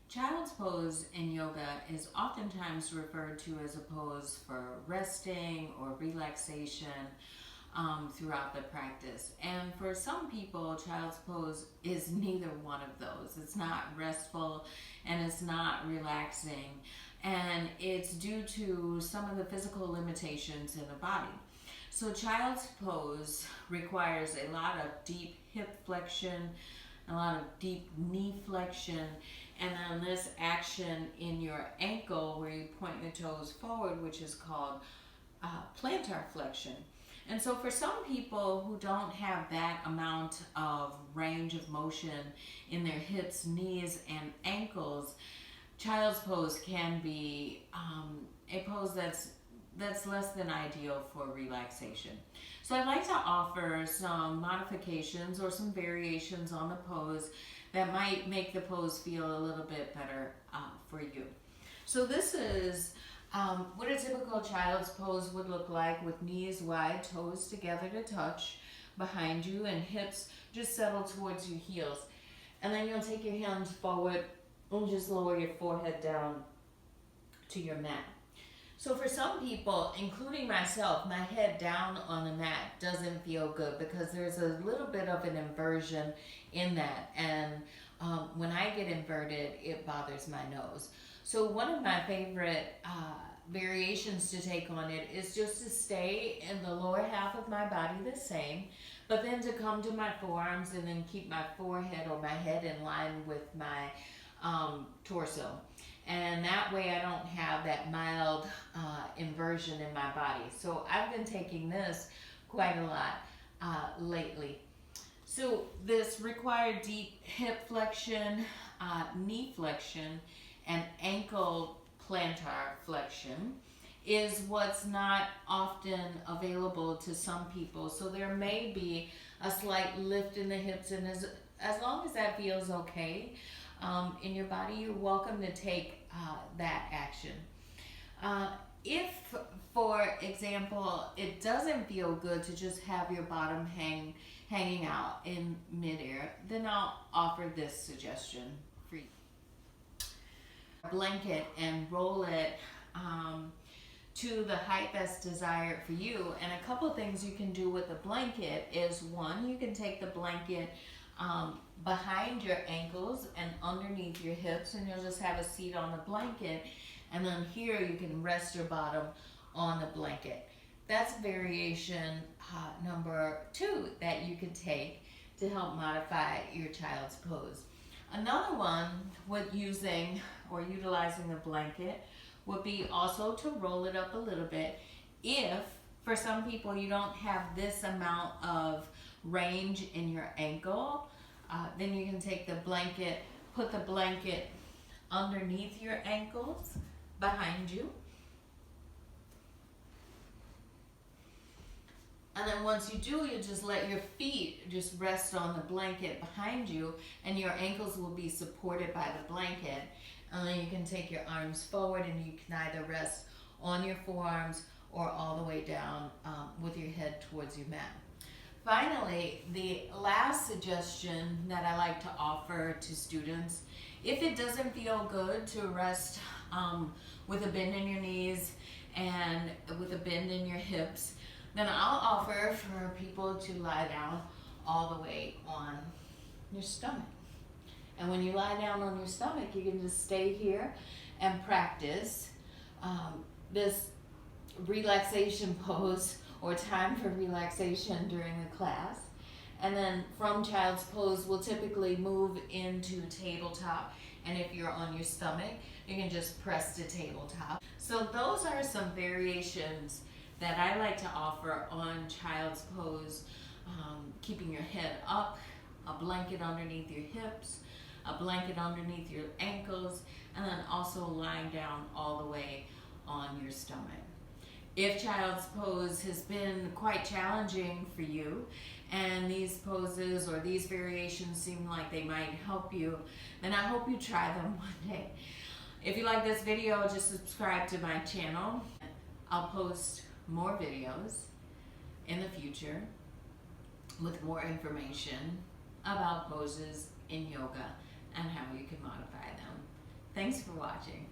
Child's pose in yoga is oftentimes referred to as a pose for resting or relaxation throughout the practice. And for some people, child's pose is neither one of those. It's not restful and it's not relaxing. And it's due to some of the physical limitations in the body. So child's pose requires a lot of deep hip flexion, a lot of deep knee flexion, and then this action in your ankle where you point your toes forward, which is called plantar flexion. And so for some people who don't have that amount of range of motion in their hips, knees, and ankles, child's pose can be a pose that's less than ideal for relaxation. So I'd like to offer some modifications or some variations on the pose that might make the pose feel a little bit better for you. So this is what a typical child's pose would look like, with knees wide, toes together to touch behind you, and hips just settle towards your heels. And then you'll take your hands forward and just lower your forehead down to your mat. So for some people, including myself, my head down on the mat doesn't feel good because there's a little bit of an inversion in that. And when I get inverted, it bothers my nose. So one of my favorite variations to take on it is just to stay in the lower half of my body the same, but then to come to my forearms and then keep my forehead or my head in line with my torso. And that way I don't have that mild inversion in my body. So I've been taking this quite a lot lately. So this required deep hip flexion, knee flexion, and ankle plantar flexion is what's not often available to some people. So there may be a slight lift in the hips, and as long as that feels okay in your body, you're welcome to take that action. If, for example, it doesn't feel good to just have your bottom hanging out in midair, then I'll offer this suggestion for you. Blanket and roll it to the height that's desired for you. And a couple things you can do with the blanket is, one, you can take the blanket behind your ankles and underneath your hips, and you'll just have a seat on the blanket, and then here you can rest your bottom on the blanket. That's variation number 2 that you can take to help modify your child's pose. Another one with using or utilizing the blanket would be also to roll it up a little bit. If for some people you don't have this amount of range in your ankle, then you can take the blanket, put the blanket underneath your ankles behind you. And then once you do, you just let your feet just rest on the blanket behind you, and your ankles will be supported by the blanket. And then you can take your arms forward, and you can either rest on your forearms or all the way down with your head towards your mat. Finally, the last suggestion that I like to offer to students, if it doesn't feel good to rest with a bend in your knees and with a bend in your hips, then I'll offer for people to lie down all the way on your stomach. And when you lie down on your stomach, you can just stay here and practice this relaxation pose, or time for relaxation during the class. And then from child's pose, we'll typically move into tabletop. And if you're on your stomach, you can just press to tabletop. So those are some variations that I like to offer on child's pose. Keeping your head up, a blanket underneath your hips, a blanket underneath your ankles, and then also lying down all the way on your stomach. If child's pose has been quite challenging for you, and these poses or these variations seem like they might help you, then I hope you try them one day. If you like this video, just subscribe to my channel. I'll post more videos in the future with more information about poses in yoga and how you can modify them. Thanks for watching.